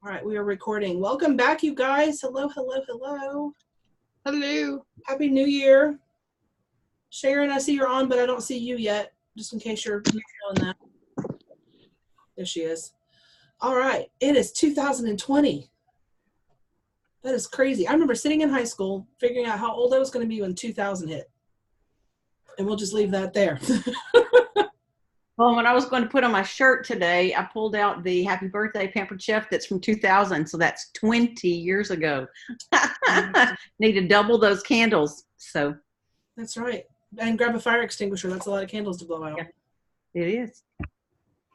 All right, we are recording. Welcome back, you guys. Hello, hello, hello. Hello. Happy New Year. Sharon, I see you're on, but I don't see you yet, just in case you're knowing that. There she is. All right, it is 2020. That is crazy. I remember sitting in high school, figuring out how old I was going to be when 2000 hit. And we'll just leave that there. Well, when I was going to put on my shirt today, I pulled out the Happy Birthday Pampered Chef that's from 2000. So that's 20 years ago. Need to double those candles. So that's right. And grab a fire extinguisher. That's a lot of candles to blow out. Yeah, it is.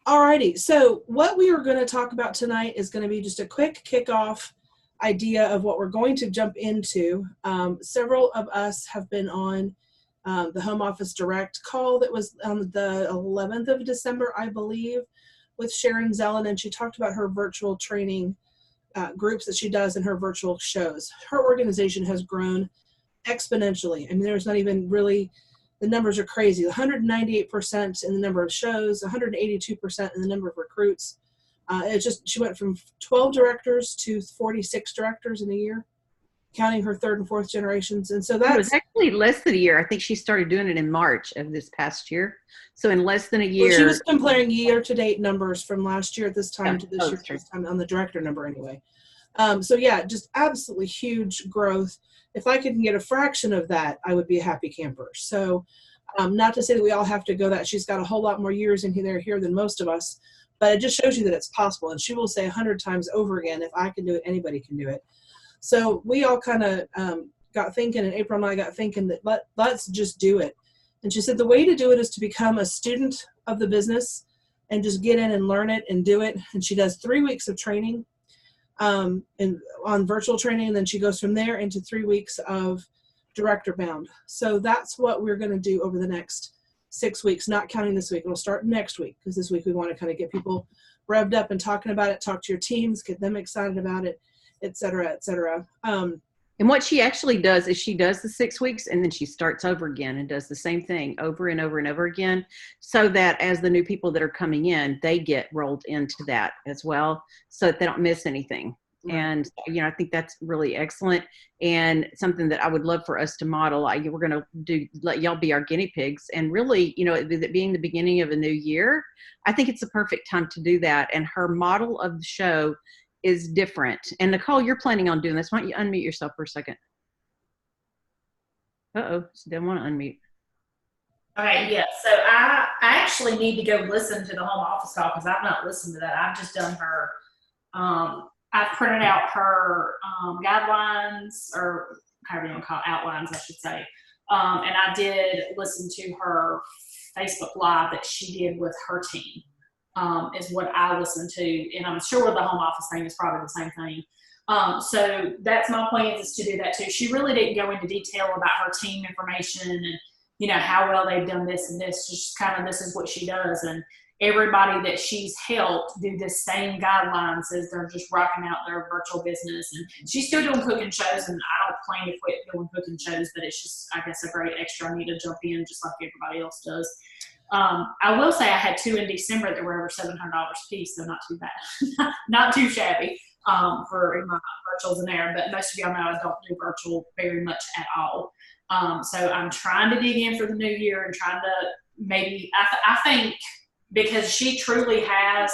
All righty. So what we are going to talk about tonight is going to be just a quick kickoff idea of what we're going to jump into. Several of us have been on the Home Office Direct call that was on the 11th of December, I believe, with Sharon Zellen, and she talked about her virtual training groups that she does in her virtual shows. Her organization has grown exponentially. I mean, there's not even really, the numbers are crazy. 198% in the number of shows, 182% in the number of recruits. It's just, she went from 12 directors to 46 directors in a year, counting her third and fourth generations. And so that was actually less than a year. I think she started doing it in March of this past year. So in less than a year. Well, she was comparing year-to-date numbers from last year at this time to this year at this time on the director number anyway. So yeah, just absolutely huge growth. If I could get a fraction of that, I would be a happy camper. So not to say that we all have to go that. She's got a whole lot more years in here than most of us, but it just shows you that it's possible. And she will say 100 times over again, if I can do it, anybody can do it. So we all kind of got thinking, and April and I got thinking that let's just do it. And she said the way to do it is to become a student of the business and just get in and learn it and do it. And she does 3 weeks of training and on virtual training, and then she goes from there into 3 weeks of director bound. So that's what we're going to do over the next 6 weeks, not counting this week. It'll start next week, because this week we want to kind of get people revved up and talking about it, talk to your teams, get them excited about it, et cetera, et cetera. And what she actually does is she does the 6 weeks and then she starts over again and does the same thing over and over and over again, so that as the new people that are coming in, they get rolled into that as well, so that they don't miss anything. Right. And, I think that's really excellent and something that I would love for us to model. We're going to let y'all be our guinea pigs. And really, it being the beginning of a new year, I think it's the perfect time to do that. And her model of the show is different. And Nicole, you're planning on doing this. Why don't you unmute yourself for a second? She didn't want to unmute. Okay, yeah. So I actually need to go listen to the home office call, because I've not listened to that. I've just done her, I printed out her guidelines, or however you want to call it, outlines, I should say. And I did listen to her Facebook Live that she did with her team. Is what I listened to, and I'm sure the home office thing is probably the same thing. So that's my plan, is to do that too. She really didn't go into detail about her team information and how well they've done this and this. Just kind of, this is what she does, and everybody that she's helped do the same guidelines as they're just rocking out their virtual business. And she's still doing cooking shows, and I don't plan to quit doing cooking shows, but it's just, I guess, a great extra. I need to jump in just like everybody else does. I will say I had 2 in December that were over $700 a piece, so not too bad. Not too shabby for my virtuals in there, but most of y'all know I don't do virtual very much at all. So I'm trying to dig in for the new year and trying to maybe, I think, because she truly has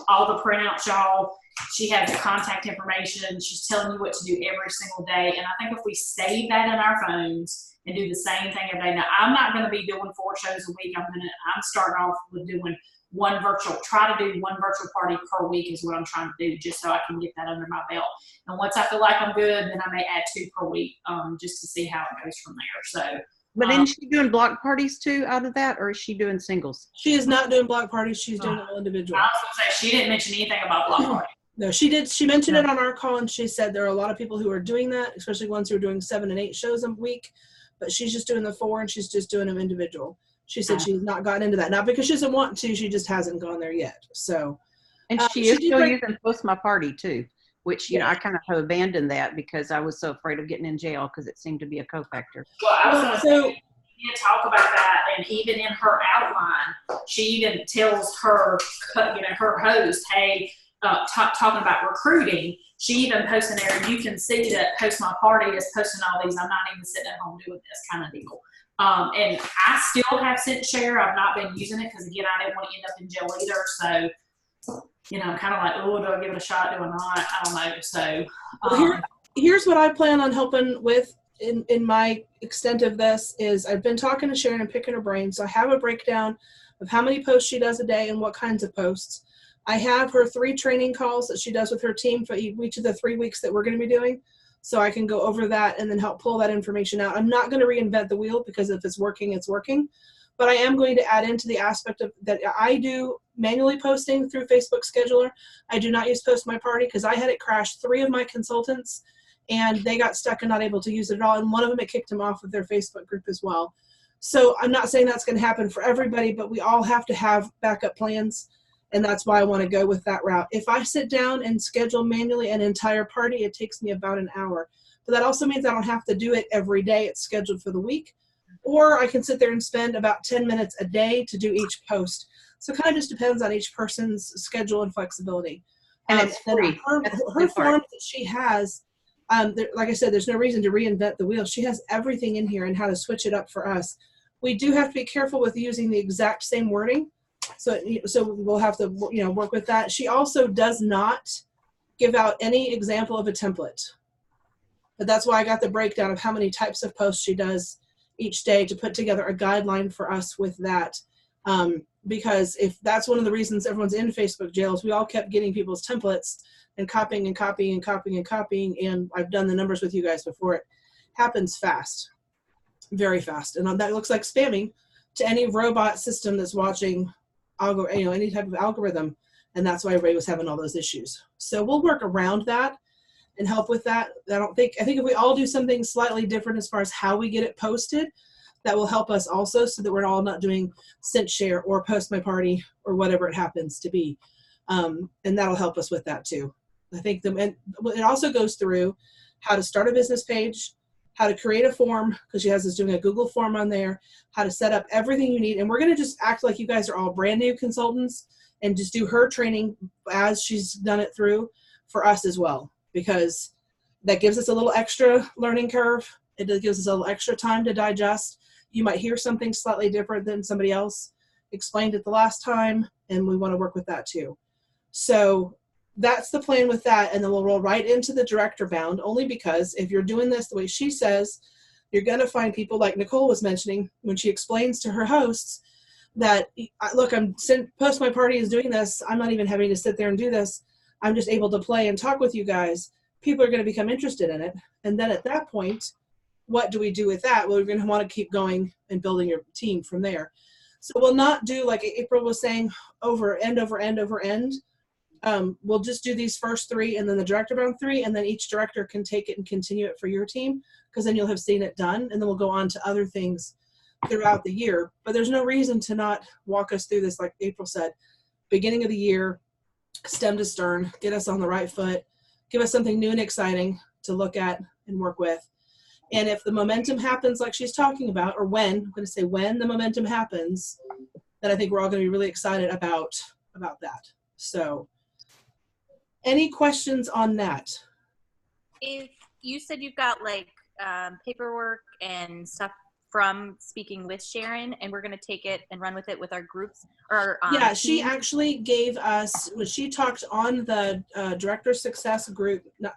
all the printouts, y'all. She has the contact information. She's telling you what to do every single day. And I think if we save that in our phones and do the same thing every day. Now, I'm not going to be doing 4 shows a week. I'm starting off with doing try to do one virtual party per week is what I'm trying to do, just so I can get that under my belt. And once I feel like I'm good, then I may add 2 per week, just to see how it goes from there. So, but isn't she doing block parties too out of that, or is she doing singles? She is not doing block parties. She's doing all individual. I was going to say, she didn't mention anything about block parties. No, she did. She mentioned it on our call, and she said there are a lot of people who are doing that, especially ones who are doing 7 and 8 shows a week. But she's just doing the 4, and she's just doing them individual. She said she's not gotten into that. Not because she doesn't want to, she just hasn't gone there yet. So, and she is still using Post My Party too, which, I kind of have abandoned that because I was so afraid of getting in jail, because it seemed to be a cofactor. Well, I was going to say, talk about that, and even in her outline, she even tells her, her host, hey, talking about recruiting, she even posted there, you can see that Post My Party is posting all these, I'm not even sitting at home doing this kind of deal. And I still have Sent Share. I've not been using it because, again, I didn't want to end up in jail either. So, I'm kind of like, oh, do I give it a shot? Do I not? I don't know. So here's what I plan on helping with in my extent of this is I've been talking to Sharon and picking her brain. So I have a breakdown of how many posts she does a day and what kinds of posts. I have her 3 training calls that she does with her team for each of the 3 weeks that we're going to be doing. So I can go over that and then help pull that information out. I'm not going to reinvent the wheel because if it's working, it's working. But I am going to add into the aspect of that I do manually posting through Facebook Scheduler. I do not use Post My Party because I had it crash 3 of my consultants and they got stuck and not able to use it at all. And one of them, it kicked them off of their Facebook group as well. So I'm not saying that's going to happen for everybody, but we all have to have backup plans. And that's why I want to go with that route. If I sit down and schedule manually an entire party, it takes me about an hour. But that also means I don't have to do it every day. It's scheduled for the week. Or I can sit there and spend about 10 minutes a day to do each post. So it kind of just depends on each person's schedule and flexibility. And it's free. Her form that she has, like I said, there's no reason to reinvent the wheel. She has everything in here and how to switch it up for us. We do have to be careful with using the exact same wording. So we'll have to, work with that. She also does not give out any example of a template. But that's why I got the breakdown of how many types of posts she does each day to put together a guideline for us with that. Because if that's one of the reasons everyone's in Facebook jails, we all kept getting people's templates and copying and copying and copying and copying. And I've done the numbers with you guys before. It happens fast, very fast. And that looks like spamming to any robot system that's watching any type of algorithm, and that's why everybody was having all those issues. So we'll work around that and help with that. I think if we all do something slightly different as far as how we get it posted, that will help us also, so that we're all not doing Sent Share or Post My Party or whatever it happens to be, and that'll help us with that too. I think and it also goes through how to start a business page, how to create a form, because she has us doing a Google form on there, how to set up everything you need. And we're going to just act like you guys are all brand new consultants and just do her training as she's done it through for us as well, because that gives us a little extra learning curve. It gives us a little extra time to digest. You might hear something slightly different than somebody else explained it the last time, and we want to work with that too. So that's the plan with that, and then we'll roll right into the director bound, only because if you're doing this the way she says, you're going to find people like Nicole was mentioning when she explains to her hosts that, look, Post My Party is doing this. I'm not even having to sit there and do this. I'm just able to play and talk with you guys. People are going to become interested in it. And then at that point, what do we do with that? Well, we're going to want to keep going and building your team from there. So we'll not do, like April was saying, over end. We'll just do these first 3 and then the director bound 3, and then each director can take it and continue it for your team, because then you'll have seen it done, and then we'll go on to other things throughout the year. But there's no reason to not walk us through this, like April said, beginning of the year, stem to stern, get us on the right foot, give us something new and exciting to look at and work with. And if the momentum happens like she's talking about, or when, I'm going to say when the momentum happens, then I think we're all going to be really excited about that. So any questions on that? If you said you've got like paperwork and stuff from speaking with Sharon, and we're going to take it and run with it with our groups, or yeah, she actually gave us, when she talked on the Director Success group, not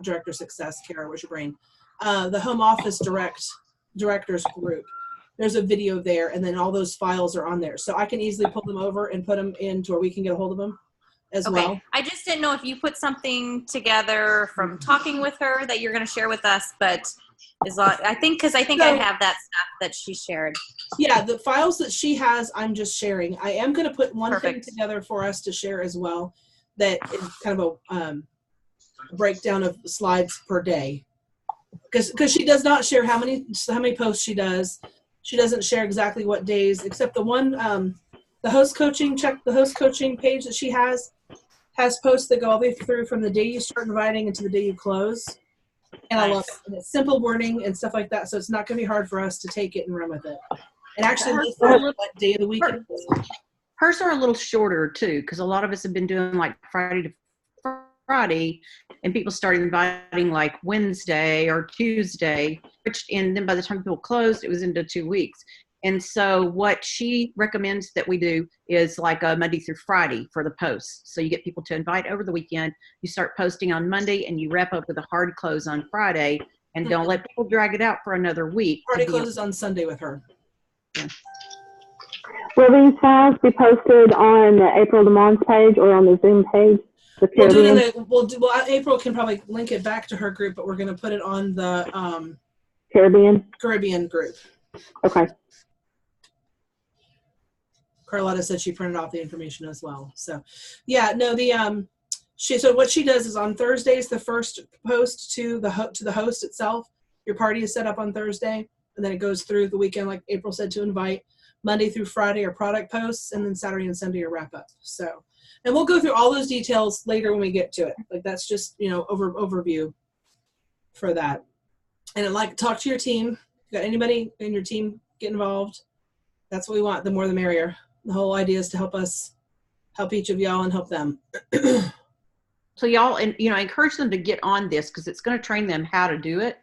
Director Success, Kara, where's your brain? The Home Office Directors group. There's a video there, and then all those files are on there. So I can easily pull them over and put them into where we can get a hold of them as well. I just didn't know if you put something together from talking with her that you're going to share with us, but I think I have that stuff that she shared. Yeah, the files that she has, I'm just sharing. I am going to put one thing together for us to share as well, that is kind of a breakdown of slides per day, because she does not share how many posts she does. She doesn't share exactly what days, except the one, the host coaching page that she has posts that go all the way through from the day you start inviting into the day you close. And nice. I love it. And it's simple wording and stuff like that, so it's not going to be hard for us to take it and run with it. And actually, what day of the week it is. Hers are a little shorter too, because a lot of us have been doing like Friday to Friday, and people started inviting like Wednesday or Tuesday, and then by the time people closed, it was into 2 weeks. And so what she recommends that we do is like a Monday through Friday for the posts. So you get people to invite over the weekend. You start posting on Monday and you wrap up with a hard close on Friday, and don't let people drag it out for another week. Party closes on Sunday with her. Yeah. Will these files be posted on the April Lamont page or on the Zoom page? April can probably link it back to her group, but we're going to put it on the Caribbean group. Okay. Carlotta said she printed off the information as well. So, yeah, no, so what she does is on Thursdays, the first post to the host itself. Your party is set up on Thursday, and then it goes through the weekend, like April said, to invite. Monday through Friday are product posts, and then Saturday and Sunday are wrap up. So, and we'll go through all those details later when we get to it. Like that's just overview for that. And like talk to your team. You got anybody in your team get involved? That's what we want. The more the merrier. The whole idea is to help each of y'all and help them. So y'all, and encourage them to get on this because it's going to train them how to do it.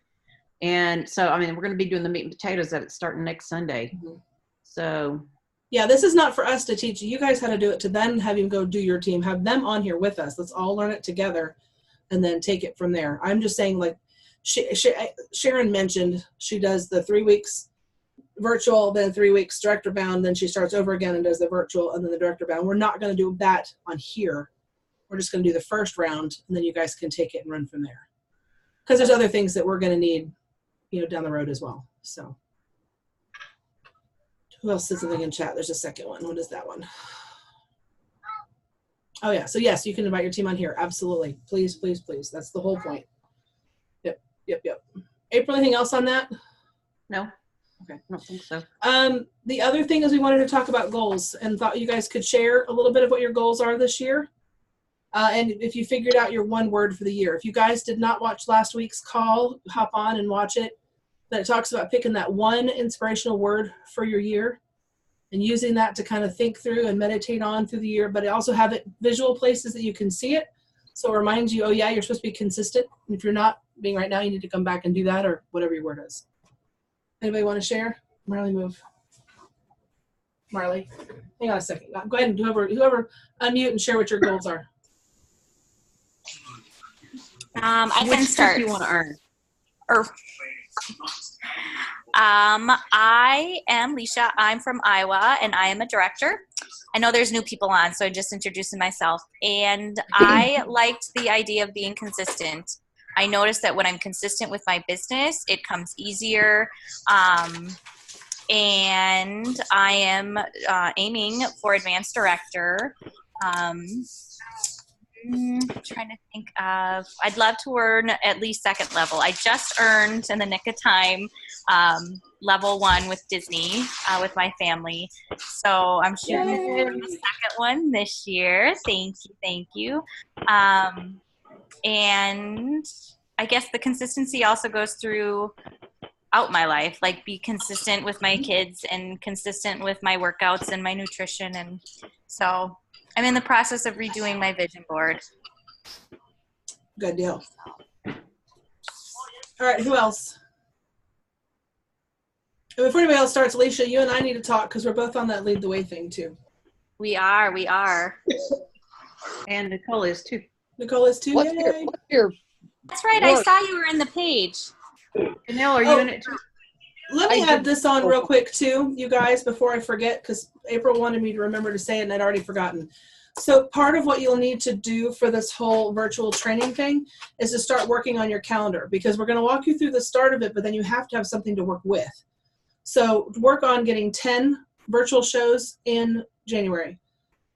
And so, I mean, we're going to be doing the meat and potatoes that it's starting next Sunday. Mm-hmm. So. Yeah, this is not for us to teach you guys how to do it, to then have you go do your team. Have them on here with us. Let's all learn it together and then take it from there. I'm just saying, like Sharon mentioned, she does the 3 weeks virtual, then 3 weeks director bound, then she starts over again and does the virtual and then the director bound. We're not going to do that on here. We're just going to do the first round, and then you guys can take it and run from there. Because there's other things that we're going to need, down the road as well. So, who else said something in chat? There's a second one. What is that one? Oh yeah. So yes, you can invite your team on here. Absolutely. Please, please, please. That's the whole point. Yep. April, anything else on that? No. Okay, I don't think so. The other thing is we wanted to talk about goals and thought you guys could share a little bit of what your goals are this year. And if you figured out your one word for the year. If you guys did not watch last week's call, hop on and watch it. But it talks about picking that one inspirational word for your year and using that to kind of think through and meditate on through the year, but also have it visual places that you can see it. So it reminds you, oh yeah, you're supposed to be consistent. And if you're not being right now, you need to come back and do that or whatever your word is. Anybody want to share? Marley, move. Marley, hang on a second. Go ahead and whoever unmute and share what your goals are. I can start. You want to earn? I am Leisha. I'm from Iowa, and I am a director. I know there's new people on, so I'm just introducing myself. And I liked the idea of being consistent. I noticed that when I'm consistent with my business, it comes easier. And I am aiming for advanced director. Trying to think of, I'd love to earn at least second level. I just earned in the nick of time level 1 with Disney with my family. So I'm shooting for the second one this year. Thank you. And I guess the consistency also goes throughout my life, like be consistent with my kids and consistent with my workouts and my nutrition. And so I'm in the process of redoing my vision board. Good deal. All right, who else? And before anybody else starts, Alicia, you and I need to talk because we're both on that lead the way thing too. We are. And Nicole is too. Nicole is too. What's your That's right. I saw you were in the page. Janelle, are you in it too? Let me add this on real quick too, you guys, before I forget, because April wanted me to remember to say it and I'd already forgotten. So part of what you'll need to do for this whole virtual training thing is to start working on your calendar, because we're going to walk you through the start of it, but then you have to have something to work with. So work on getting 10 virtual shows in January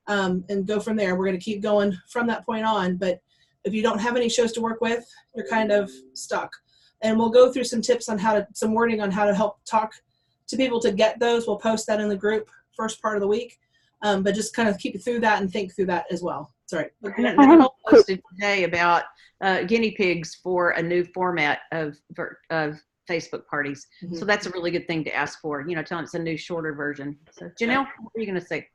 and go from there. We're going to keep going from that point on, but if you don't have any shows to work with, you're kind of stuck. And we'll go through some tips on some wording on how to help talk to people to get those. We'll post that in the group first part of the week, but just kind of keep through that and think through that as well. Sorry. Nicole posted today about guinea pigs for a new format of Facebook parties. Mm-hmm. So that's a really good thing to ask for. Tell them it's a new, shorter version. So Janelle, what are you going to say?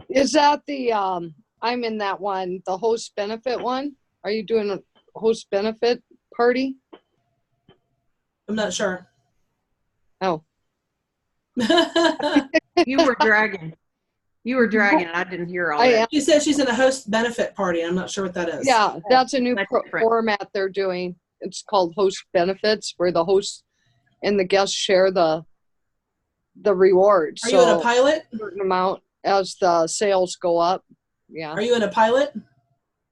Is that the, I'm in that one, the host benefit one? Are you doing a host benefit party? I'm not sure. Oh. You were dragging. You were dragging, and I didn't hear all that. She said she's in a host benefit party. I'm not sure what that is. Yeah, that's a new That's format they're doing. It's called host benefits, where the host and the guests share the rewards. Are you in a pilot? A certain amount as the sales go up. Yeah. Are you in a pilot?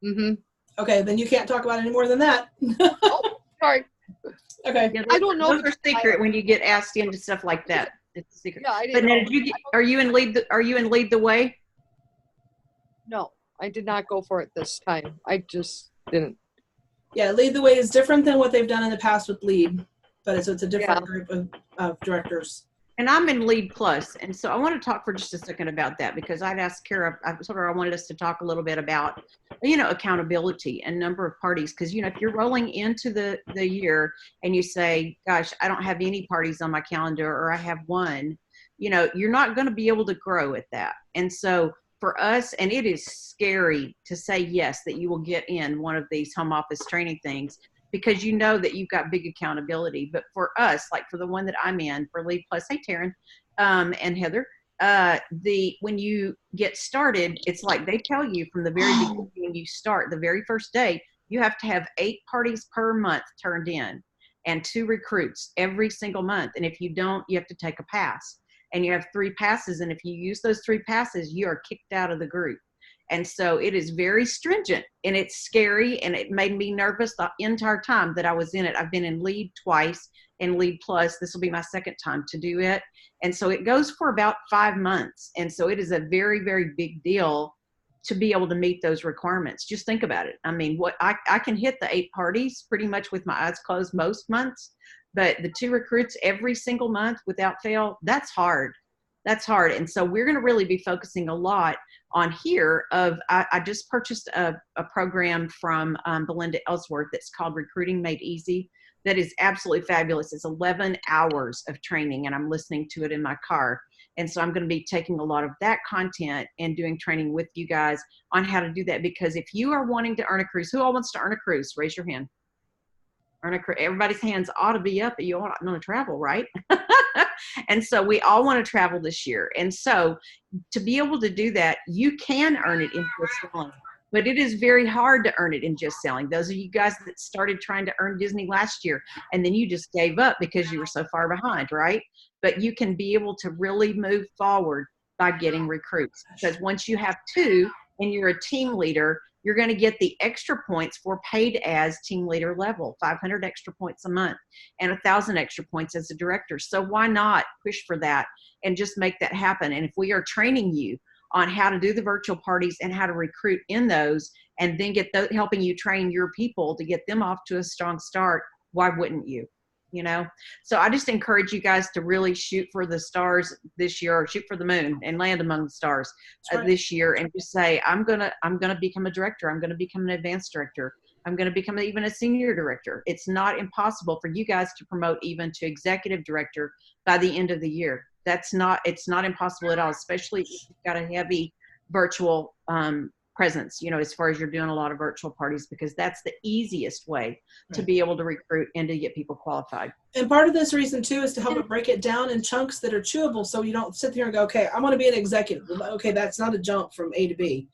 Mm-hmm. Okay, then you can't talk about it any more than that. Oh, sorry. Okay. Yeah, I don't know. Those are secret when you get asked into stuff like that. It's a secret. Yeah, I But didn't now, know. are you in lead the way? No, I did not go for it this time. I just didn't. Yeah, Lead the Way is different than what they've done in the past with Lead, but it's a different group of directors. And I'm in Lead Plus, and so I want to talk for just a second about that, because I'd asked Kara, I wanted us to talk a little bit about, accountability and number of parties, because, if you're rolling into the year and you say, gosh, I don't have any parties on my calendar, or I have one, you're not going to be able to grow at that. And so for us, and it is scary to say yes, that you will get in one of these home office training things, because you know that you've got big accountability. But for us, like for the one that I'm in, for Lead Plus, hey, Taryn, and Heather, when you get started, it's like they tell you from the very beginning, when you start, the very first day, you have to have 8 parties per month turned in and 2 recruits every single month. And if you don't, you have to take a pass. And you have 3 passes. And if you use those 3 passes, you are kicked out of the group. And so it is very stringent, and it's scary, and it made me nervous the entire time that I was in it. I've been in Lead twice and Lead Plus. This will be my second time to do it. And so it goes for about 5 months. And so it is a very, very big deal to be able to meet those requirements. Just think about it. I mean, I can hit the 8 parties pretty much with my eyes closed most months, but the 2 recruits every single month without fail, that's hard. That's hard. And so we're going to really be focusing a lot on here I just purchased a program from Belinda Ellsworth that's called Recruiting Made Easy. That is absolutely fabulous. It's 11 hours of training, and I'm listening to it in my car. And so I'm going to be taking a lot of that content and doing training with you guys on how to do that. Because if you are wanting to earn a cruise, who all wants to earn a cruise? Raise your hand. Everybody's hands ought to be up. You all want to travel, right? And so we all want to travel this year. And so to be able to do that, you can earn it in just selling, but it is very hard to earn it in just selling. Those of you guys that started trying to earn Disney last year, and then you just gave up because you were so far behind, right? But you can be able to really move forward by getting recruits, because once you have 2 and you're a team leader, you're going to get the extra points for paid as team leader level, 500 extra points a month and 1,000 extra points as a director. So why not push for that and just make that happen? And if we are training you on how to do the virtual parties and how to recruit in those, and then helping you train your people to get them off to a strong start, why wouldn't you? So I just encourage you guys to really shoot for the stars this year, or shoot for the moon and land among the stars this year, and just say, I'm gonna become a director. I'm gonna become an advanced director. I'm gonna become even a senior director. It's not impossible for you guys to promote even to executive director by the end of the year. It's not impossible at all, especially if you've got a heavy virtual presence, as far as you're doing a lot of virtual parties, because that's the easiest way to be able to recruit and to get people qualified. And part of this reason too is to help it break it down in chunks that are chewable, so you don't sit there and go, okay, I want to be an executive. Okay, that's not a jump from A to B.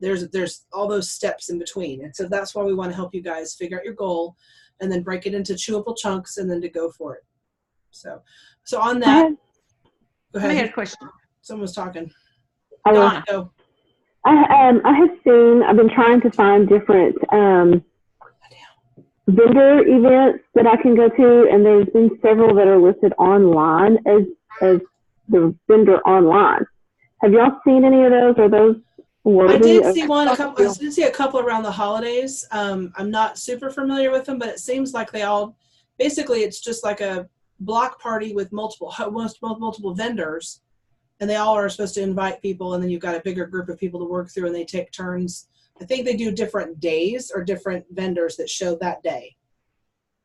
There's all those steps in between. And so that's why we want to help you guys figure out your goal and then break it into chewable chunks and then to go for it. So on that, go ahead. I had a question. Someone was talking. Donna, go. I've been trying to find different vendor events that I can go to, and there's been several that are listed online as the vendor online. Have y'all seen any of those? Are those worthy? I did see one. I did see a couple around the holidays. I'm not super familiar with them, but it seems like they all, basically it's just like a block party with multiple vendors. And they all are supposed to invite people, and then you've got a bigger group of people to work through, and they take turns. I think they do different days or different vendors that show that day.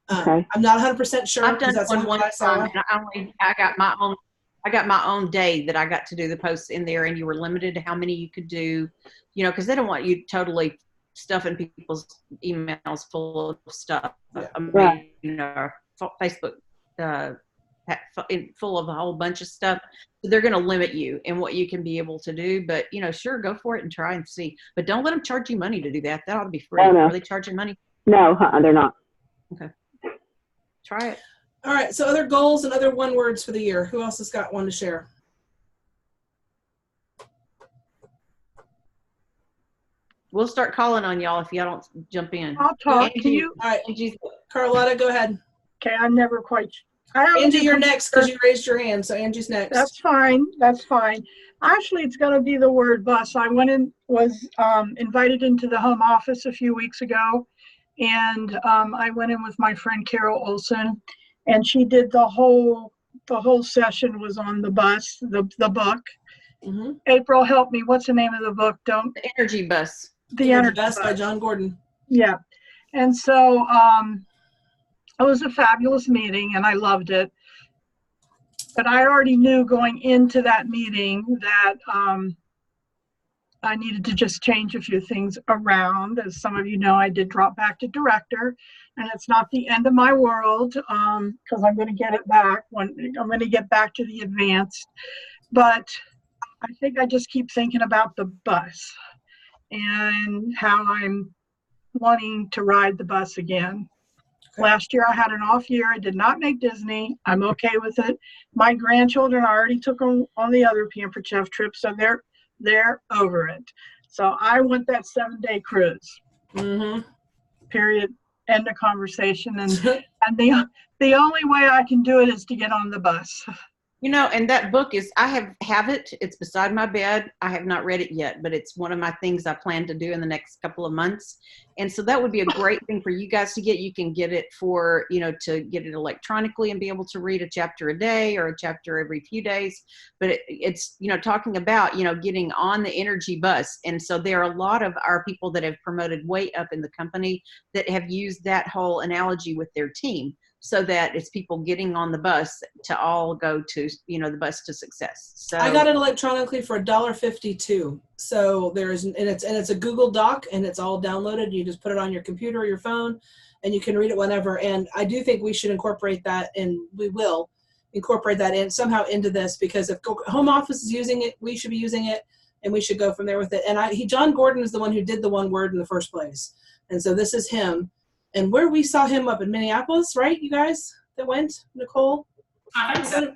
I'm not 100% sure. I've done that's one I saw. time, and I got my I got my own day that I got to do the posts in there, and you were limited to how many you could do, because they don't want you totally stuffing people's emails full of stuff. Yeah. I mean, Right. Facebook full of a whole bunch of stuff. So they're going to limit you in what you can be able to do. But, sure, go for it and try and see. But don't let them charge you money to do that. That ought to be free. Oh, no. Are they charging money? No, they're not. Okay. Try it. All right. So other goals and other one words for the year. Who else has got one to share? We'll start calling on y'all if y'all don't jump in. I'll talk. Angie, Can you? All right. Angie, Carlotta, go ahead. Okay, I'm never quite. I have Angie, you're next because you raised your hand. So Angie's next. That's fine. That's fine. Actually, it's going to be the word bus. I was invited into the home office a few weeks ago, and I went in with my friend Carol Olson, and she did the whole session was on the bus, the book. Mm-hmm. April, help me. What's the name of the book? the Energy Bus. The Energy Bus by Bus. John Gordon. Yeah, and so it was a fabulous meeting, and I loved it. But I already knew going into that meeting that I needed to just change a few things around. As some of you know, I did drop back to director, and it's not the end of my world because I'm going to get it back when I'm going to get back to the advanced. But I think I just keep thinking about the bus and how I'm wanting to ride the bus again. Last year I had an off year. I did not make Disney. I'm okay with it. My grandchildren, I already took them on the other Pampered Chef trip, so they're over it. So I want that 7-day cruise. Mm-hmm. Period. End of conversation. And the only way I can do it is to get on the bus. And that book is, I have it. It's beside my bed. I have not read it yet, but it's one of my things I plan to do in the next couple of months. And so that would be a great thing for you guys to get. You can get it to get it electronically and be able to read a chapter a day or a chapter every few days. But it's talking about, getting on the energy bus. And so there are a lot of our people that have promoted way up in the company that have used that whole analogy with their team. So that it's people getting on the bus to all go to, the bus to success. So I got it electronically for $1.52. So it's a Google Doc, and it's all downloaded. You just put it on your computer or your phone, and you can read it whenever. And I do think we should incorporate that, and we will incorporate that in somehow into this, because if home office is using it, we should be using it, and we should go from there with it. And John Gordon is the one who did the one word in the first place, and so this is him. And where we saw him up in Minneapolis, right, you guys that went, Nicole? I think so.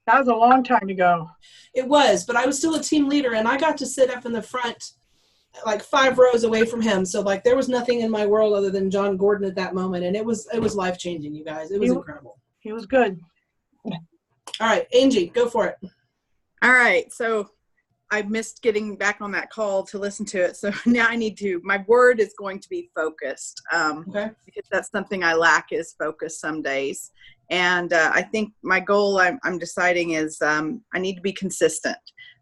That was a long time ago. It was, but I was still a team leader, and I got to sit up in the front, like 5 rows away from him. So there was nothing in my world other than John Gordon at that moment, and it was life changing, you guys. It was incredible. He was good. All right, Angie, go for it. All right, so I missed getting back on that call to listen to it. So now I need to, my word is going to be focused. Okay. Because that's something I lack is focus some days. And I think my goal I'm deciding is I need to be consistent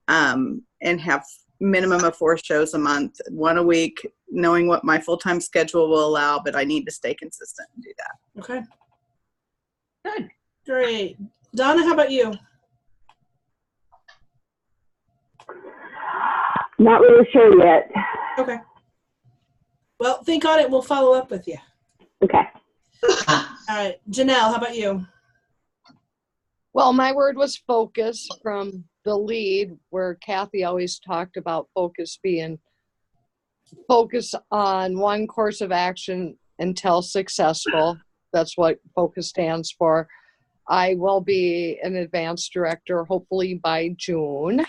and have minimum of 4 shows a month, 1 a week, knowing what my full-time schedule will allow, but I need to stay consistent and do that. Okay. good. Great. Donna, how about you? Not really sure yet. Okay. Well, think on it. We'll follow up with you. Okay. All right. Janelle, how about you? Well, my word was focus from the lead, where Kathy always talked about focus being focus on one course of action until successful. That's what focus stands for. I will be an advanced director hopefully by June.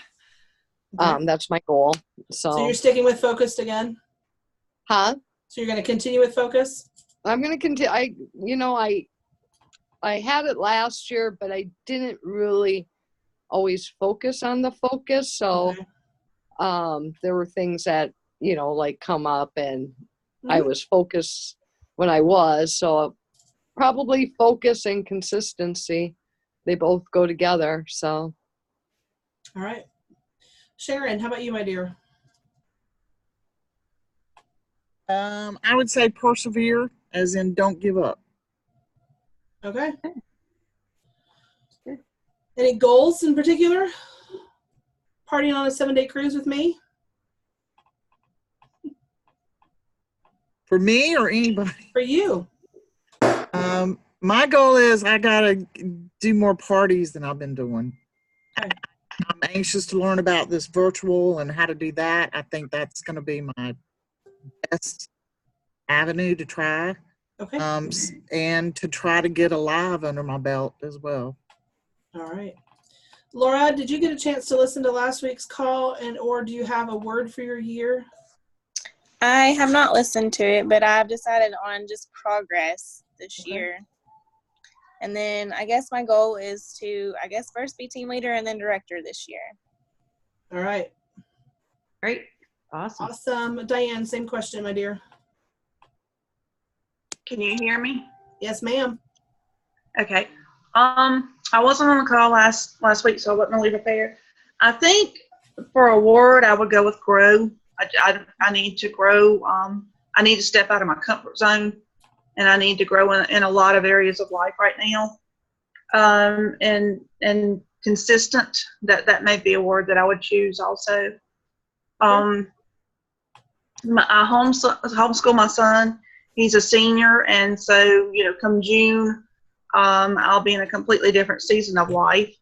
Okay. That's my goal. So you're sticking with focused again? Huh? So you're going to continue with focus? I'm going to continue. I had it last year, but I didn't really always focus on the focus. So Okay. there were things that, like come up, and Mm-hmm. I was focused when I was. So probably focus and consistency, they both go together. So. All right. Sharon, how about you, my dear? I would say persevere, as in don't give up. Okay. Any goals in particular? Partying on a 7-day cruise with me? For me or anybody? For you. My goal is I gotta do more parties than I've been doing. Okay. I'm anxious to learn about this virtual and how to do that. I think that's going to be my best avenue to try. Okay. And to try to get a live under my belt as well. All right. Laura, did you get a chance to listen to last week's call, or do you have a word for your year? I have not listened to it, but I've decided on just progress this year. And then I guess my goal is to, first be team leader and then director this year. All right. Great. Awesome. Awesome. Diane, same question, my dear. Can you hear me? Yes, ma'am. Okay. I wasn't on the call last week, so I wasn't really prepared. I think for a word, I would go with grow. I need to grow. I need to step out of my comfort zone, and I need to grow in a lot of areas of life right now. And consistent. That may be a word that I would choose also. I homeschool my son. He's a senior, and so come June, I'll be in a completely different season of life.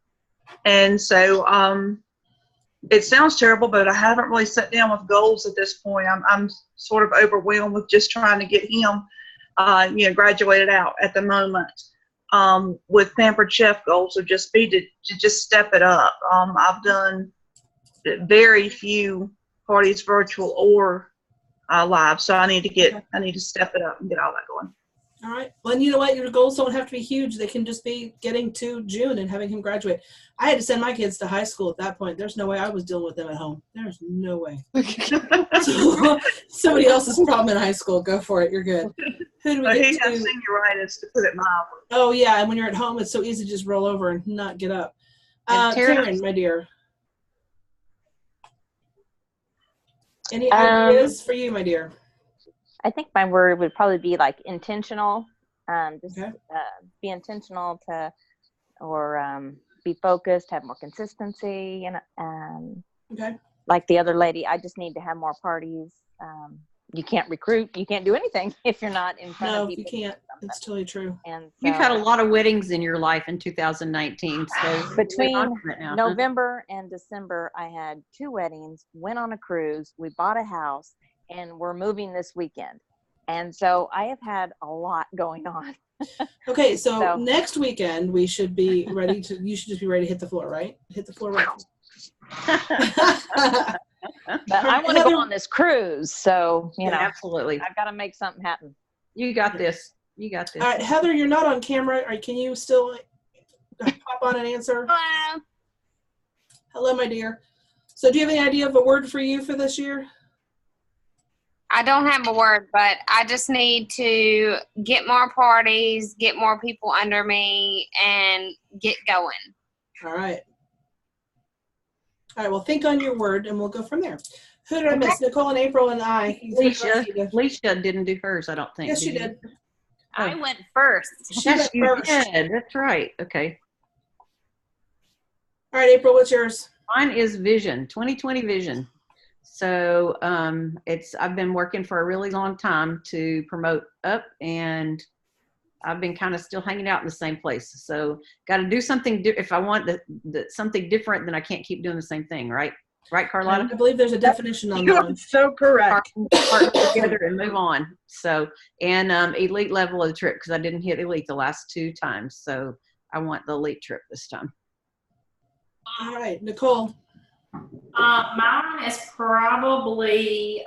And so it sounds terrible, but I haven't really sat down with goals at this point. I'm sort of overwhelmed with just trying to get him, graduated out at the moment. With Pampered Chef goals would just be to just step it up. I've done very few parties virtual or live, so I need to step it up and get all that going. All right. Well, and you know what? Your goals don't have to be huge. They can just be getting to June and having him graduate. I had to send my kids to high school at that point. There's no way I was dealing with them at home. There's no way. So, somebody else's problem in high school. Go for it. You're good. Who do we get He has senioritis, to put it mildly. Oh, yeah. And when you're at home, it's so easy to just roll over and not get up. Karen, my dear. Any ideas for you, my dear? I think my word would probably be like intentional. Be intentional or be focused, have more consistency, and like the other lady, I just need to have more parties. You can't recruit, you can't do anything if you're not in front of people. No, you can't. It's totally true. And so, you've had a lot of weddings in your life in 2019. So between November and December, I had 2 weddings, went on a cruise, we bought a house, and we're moving this weekend. And so I have had a lot going on. Okay, so next weekend we should be ready to, you should just be ready to hit the floor, right? Hit the floor right. But I want to go on this cruise, so, absolutely. I've got to make something happen. You got this. You got this. All right, Heather, you're not on camera. Can you still pop on and answer? Hello. Hello, my dear. So do you have any idea of a word for you for this year? I don't have a word, but I just need to get more parties, get more people under me, and get going. All right. All right, well, think on your word, and we'll go from there. Who did I miss? Nicole and April and I. Alicia didn't do hers, I don't think. Yes, she did. I went first. Yes, you did. That's right. Okay. All right, April, what's yours? Mine is vision, 2020 vision. So I've been working for a really long time to promote up, and I've been kind of still hanging out in the same place. So got to do something. If I want something different, then I can't keep doing the same thing, right? Right, Carlotta? I believe there's a definition on that. You're so correct. Partner together and move on. So, and elite level of the trip, because I didn't hit elite the last 2 times. So I want the elite trip this time. All right, Nicole. Mine is probably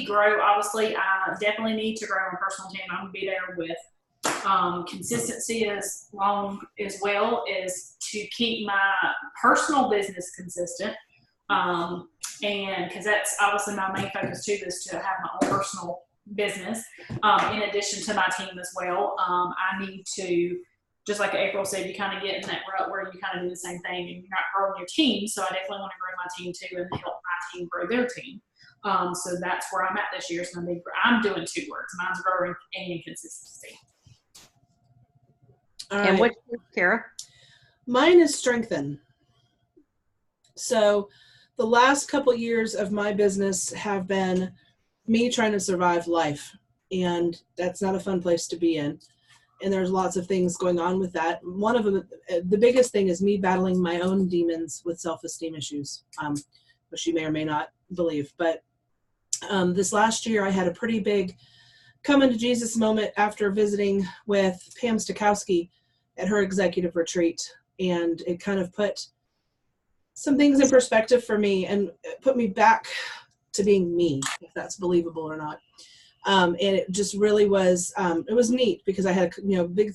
grow. Obviously, I definitely need to grow my personal team. I'm gonna be there with consistency as well as to keep my personal business consistent. And because that's obviously my main focus too, is to have my own personal business in addition to my team as well. I need to, just like April said, you kind of get in that rut where you kind of do the same thing and you're not growing your team. So I definitely want to grow my team too and help my team grow their team. So that's where I'm at this year. So I'm doing 2 words. Mine's growing and consistency. All And right. what's yours, Kara? Mine is strengthen. So the last couple years of my business have been me trying to survive life. And that's not a fun place to be in. And there's lots of things going on with that. One of them, the biggest thing, is me battling my own demons with self-esteem issues, which you may or may not believe. But this last year, I had a pretty big come into Jesus moment after visiting with Pam Stokowski at her executive retreat. And it kind of put some things in perspective for me and put me back to being me, if that's believable or not. And it just really was, it was neat because I had a big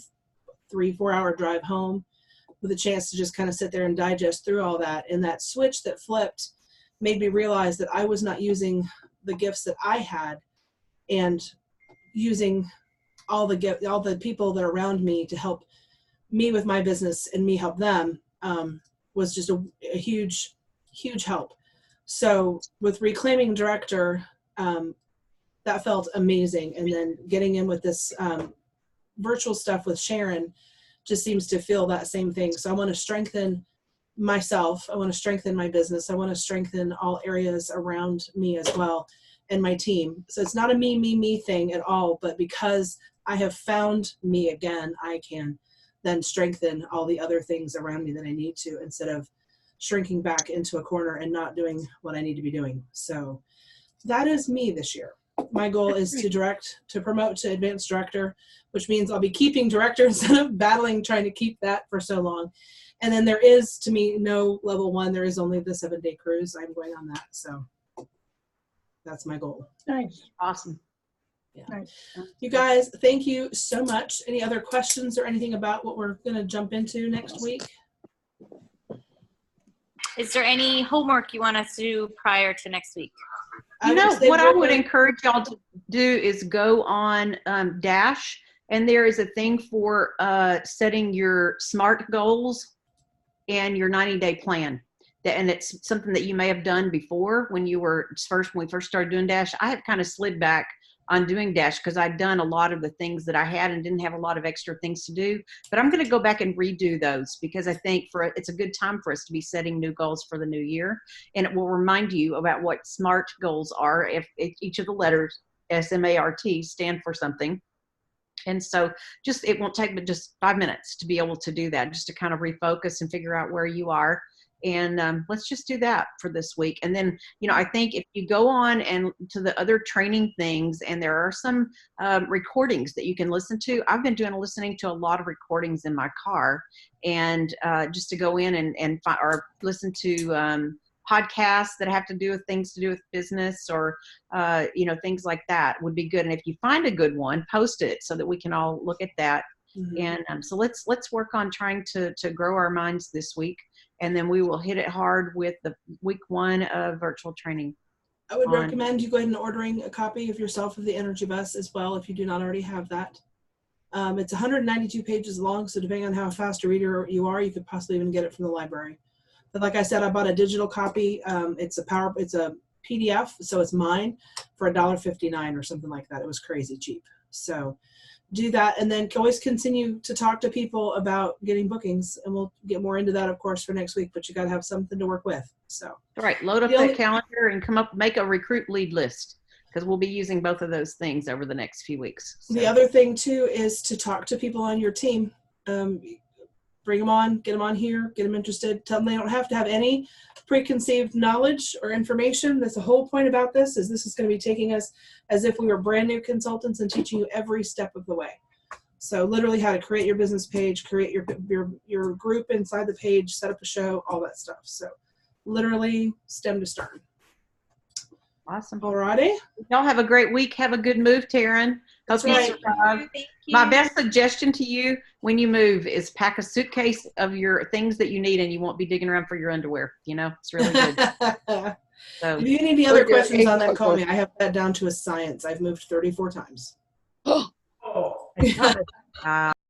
3-4 hour drive home with a chance to just kind of sit there and digest through all that. And that switch that flipped made me realize that I was not using the gifts that I had and using all the people that are around me to help me with my business and me help them, was just a huge, huge help. So with Reclaiming Director, that felt amazing. And then getting in with this virtual stuff with Sharon just seems to feel that same thing. So I want to strengthen myself. I want to strengthen my business. I want to strengthen all areas around me as well, and my team. So it's not a me thing at all, but because I have found me again, I can then strengthen all the other things around me that I need to, instead of shrinking back into a corner and not doing what I need to be doing. So that is me this year. My goal is to promote to advanced director, which means I'll be keeping director instead of battling trying to keep that for so long. And then there is, to me, no level 1. There is only the 7-day cruise. I'm going on that. So that's my goal. Nice. Awesome. Yeah. Nice. You guys, thank you so much. Any other questions or anything about what we're going to jump into next week? Is there any homework you want us to do prior to next week? What I would encourage y'all to do is go on Dash, and there is a thing for setting your SMART goals and your 90-day plan. And it's something that you may have done before when we first started doing Dash. I had kind of slid back on doing Dash because I'd done a lot of the things that I had and didn't have a lot of extra things to do. But I'm going to go back and redo those because I think it's a good time for us to be setting new goals for the new year. And it will remind you about what SMART goals are. If each of the letters, SMART, stand for something. And so it won't take but just 5 minutes to be able to do that, just to kind of refocus and figure out where you are. And let's just do that for this week. And then, I think if you go on and to the other training things, and there are some recordings that you can listen to. I've been listening to a lot of recordings in my car, and just to go in or listen to podcasts that have to do with things to do with business or, things like that would be good. And if you find a good one, post it so that we can all look at that. Mm-hmm. And so let's work on trying to grow our minds this week. And then we will hit it hard with the week 1 of virtual training. I would recommend you go ahead and ordering a copy of yourself of the Energy Bus as well, if you do not already have that. It's 192 pages long, so depending on how fast a reader you are, you could possibly even get it from the library. But like I said, I bought a digital copy. It's a PDF, so it's mine, for $1.59 or something like that. It was crazy cheap. So do that, and then always continue to talk to people about getting bookings, and we'll get more into that, of course, for next week. But you got to have something to work with. So all right, load up that calendar and make a recruit lead list, because we'll be using both of those things over the next few weeks. So. The other thing too is to talk to people on your team. Bring them on, get them on here, get them interested. Tell them they don't have to have any preconceived knowledge or information. That's the whole point about this is going to be taking us as if we were brand new consultants and teaching you every step of the way. So literally how to create your business page, create your group inside the page, set up a show, all that stuff. So literally stem to stern. Awesome. Alrighty. Y'all have a great week. Have a good move, Taryn. That's right. Thank you. My best suggestion to you when you move is pack a suitcase of your things that you need, and you won't be digging around for your underwear. It's really good. So, if you need any other questions on that, call me. I have that down to a science. I've moved 34 times. Oh.